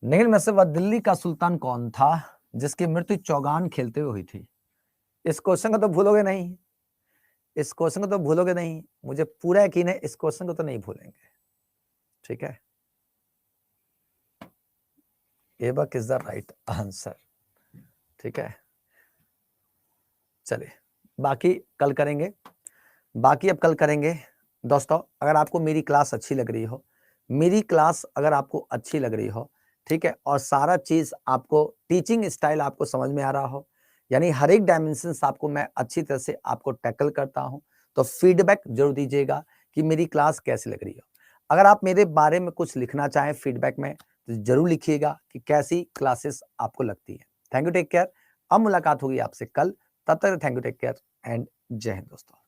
निगल में से वह दिल्ली का सुल्तान कौन था जिसकी मृत्यु चौगान खेलते हुए हुई थी? इस क्वेश्चन को तो भूलोगे नहीं, इस क्वेश्चन को तो भूलोगे नहीं, मुझे पूरा यकीन है इस क्वेश्चन को तो नहीं भूलेंगे, ठीक है। Aibak is the right answer, ठीक है। चलिए बाकी कल करेंगे, बाकी अब कल करेंगे। दोस्तों अगर आपको मेरी क्लास अच्छी लग रही हो, मेरी क्लास अगर आपको अच्छी लग रही हो, ठीक है, और सारा चीज आपको टीचिंग स्टाइल आपको समझ में आ रहा हो, यानी हर एक डायमेंशन आपको मैं अच्छी तरह से आपको टैकल करता हूं, तो फीडबैक जरूर दीजिएगा कि मेरी क्लास कैसी लग रही हो। अगर आप मेरे बारे में कुछ लिखना चाहें फीडबैक में तो जरूर लिखिएगा कि कैसी क्लासेस आपको लगती है। Thank you, take care. अब मुलाकात होगी आपसे कल, तब तक thank you, take care and Jai Hind दोस्तों।